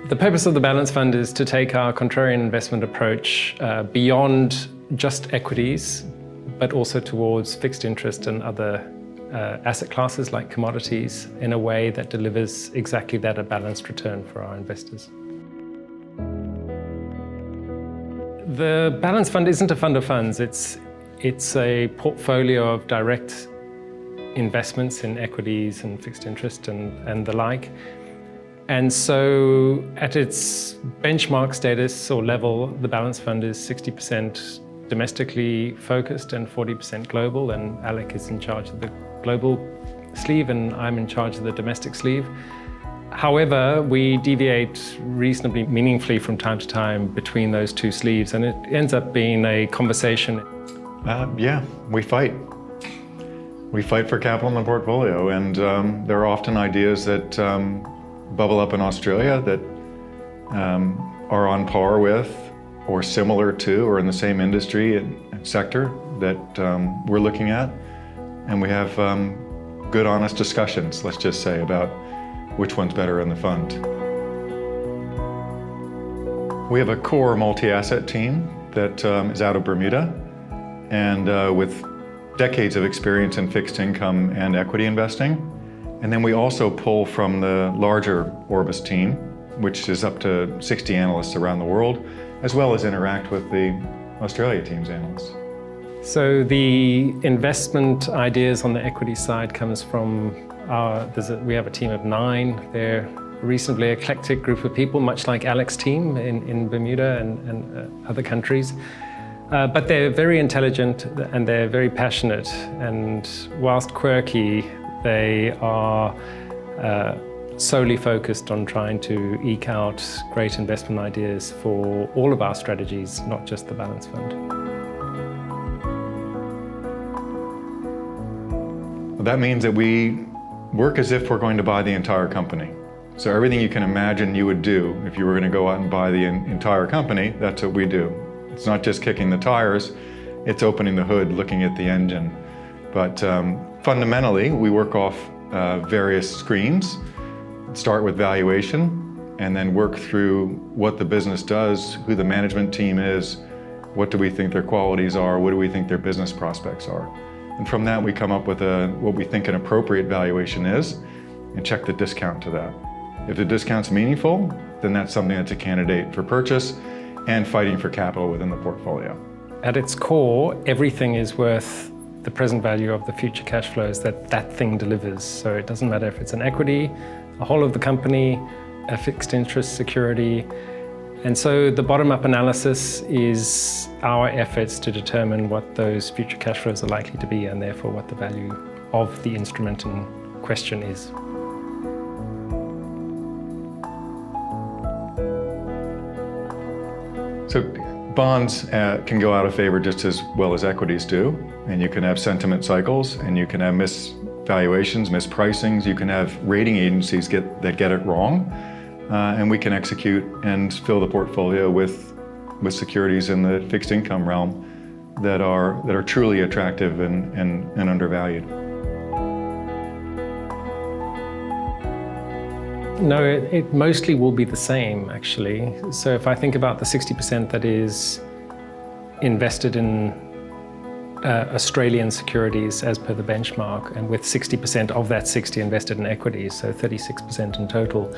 The purpose of the Balance Fund is to take our contrarian investment approach beyond just equities, but also towards fixed interest and other asset classes like commodities in a way that delivers exactly that, a balanced return for our investors. The Balance Fund isn't a fund of funds. It's a portfolio of direct investments in equities and fixed interest and the like. And so at its benchmark status or level, the Balance Fund is 60% domestically focused and 40% global, and Alec is in charge of the global sleeve and I'm in charge of the domestic sleeve. However, we deviate reasonably meaningfully from time to time between those two sleeves, and it ends up being a conversation. Yeah, we fight. We fight for capital in the portfolio, and there are often ideas that bubble up in Australia that are on par with or similar to or in the same industry and sector that we're looking at. And we have good, honest discussions, let's just say, about which one's better in the fund. We have a core multi-asset team that is out of Bermuda and with decades of experience in fixed income and equity investing. And then we also pull from the larger Orbis team, which is up to 60 analysts around the world, as well as interact with the Australia team's analysts. So the investment ideas on the equity side comes from we have a team of 9. They're a reasonably eclectic group of people, much like Alec's team in Bermuda and other countries. But they're very intelligent and they're very passionate. And whilst quirky, they are solely focused on trying to eke out great investment ideas for all of our strategies, not just the Balance Fund. That means that we work as if we're going to buy the entire company. So everything you can imagine you would do if you were going to go out and buy the entire company, that's what we do. It's not just kicking the tires, it's opening the hood, looking at the engine. But fundamentally, we work off various screens, start with valuation, and then work through what the business does, who the management team is, what do we think their qualities are, what do we think their business prospects are. And from that, we come up with what we think an appropriate valuation is and check the discount to that. If the discount's meaningful, then that's something that's a candidate for purchase and fighting for capital within the portfolio. At its core, everything is worth the present value of the future cash flows that thing delivers. So it doesn't matter if it's an equity, a whole of the company, a fixed interest security. And so the bottom-up analysis is our efforts to determine what those future cash flows are likely to be and therefore what the value of the instrument in question is. So bonds can go out of favor just as well as equities do, and you can have sentiment cycles, and you can have misvaluations, mispricings, you can have rating agencies that get it wrong, and we can execute and fill the portfolio with securities in the fixed income realm that are truly attractive and undervalued. No, it mostly will be the same, actually. So if I think about the 60% that is invested in Australian securities as per the benchmark, and with 60% of that 60 invested in equities, so 36% in total,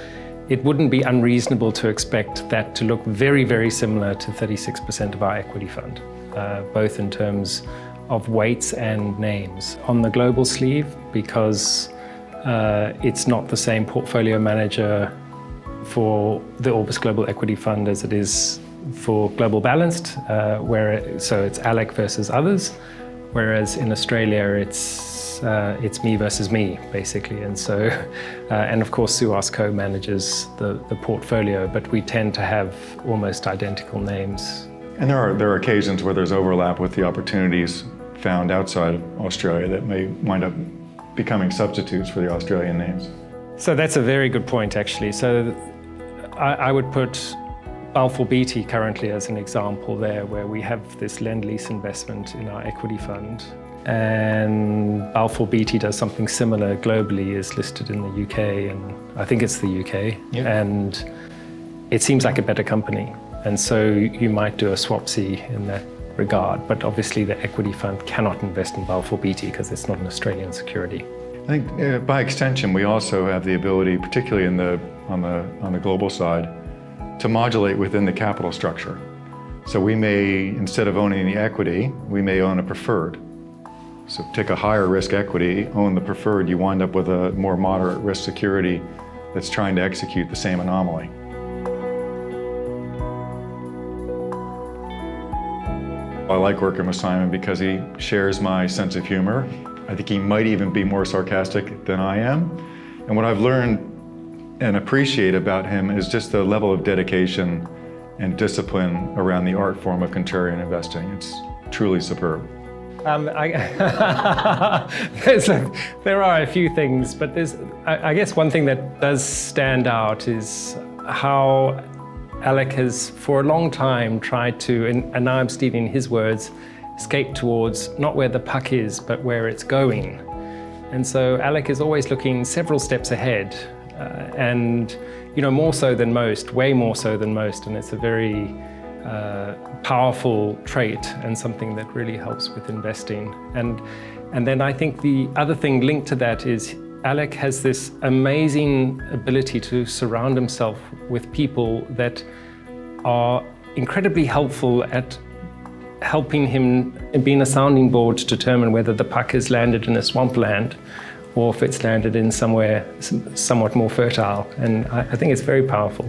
it wouldn't be unreasonable to expect that to look very, very similar to 36% of our equity fund, both in terms of weights and names. On the global sleeve, because it's not the same portfolio manager for the Orbis Global Equity Fund as it is for Global Balanced, so it's Alec versus others, whereas in Australia it's me versus me, basically. And so, and of course Suas co-manages the portfolio, but we tend to have almost identical names. And there are occasions where there's overlap with the opportunities found outside of Australia that may wind up becoming substitutes for the Australian names. So that's a very good point, actually. So I would put Balfour Beatty currently as an example there, where we have this Lend-Lease investment in our equity fund. And Balfour Beatty does something similar globally, is listed in the UK, and I think it's the UK. Yep. And it seems like a better company. And so you might do a swapsy in that regard, but obviously the equity fund cannot invest in Balfour Beatty because it's not an Australian security. I think by extension, we also have the ability, particularly on the global side, to modulate within the capital structure. So we may, instead of owning the equity, we may own a preferred. So take a higher risk equity, own the preferred, you wind up with a more moderate risk security that's trying to execute the same anomaly. I like working with Simon because he shares my sense of humor. I think he might even be more sarcastic than I am. And what I've learned and appreciate about him is just the level of dedication and discipline around the art form of contrarian investing. It's truly superb. There are a few things, but I guess one thing that does stand out is how Alec has for a long time tried to, and now I'm stealing his words, skate towards not where the puck is, but where it's going. And so Alec is always looking several steps ahead, and more so than most, way more so than most, and it's a very powerful trait and something that really helps with investing. And then I think the other thing linked to that is Alec has this amazing ability to surround himself with people that are incredibly helpful at helping him being a sounding board to determine whether the puck has landed in a swampland or if it's landed in somewhere somewhat more fertile. And I think it's very powerful.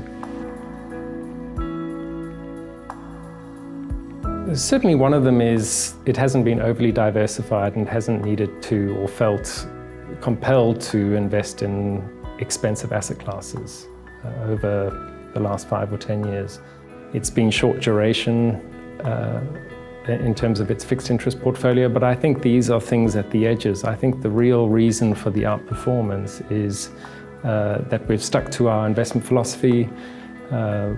Certainly one of them is it hasn't been overly diversified and hasn't needed to or felt compelled to invest in expensive asset classes over the last 5 or 10 years. It's been short duration in terms of its fixed interest portfolio, but I think these are things at the edges. I think the real reason for the outperformance is that we've stuck to our investment philosophy,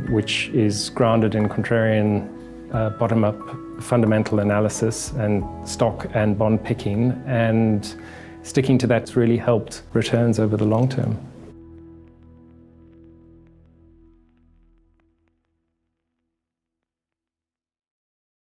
which is grounded in contrarian bottom-up fundamental analysis and stock and bond picking, and sticking to that's really helped returns over the long term.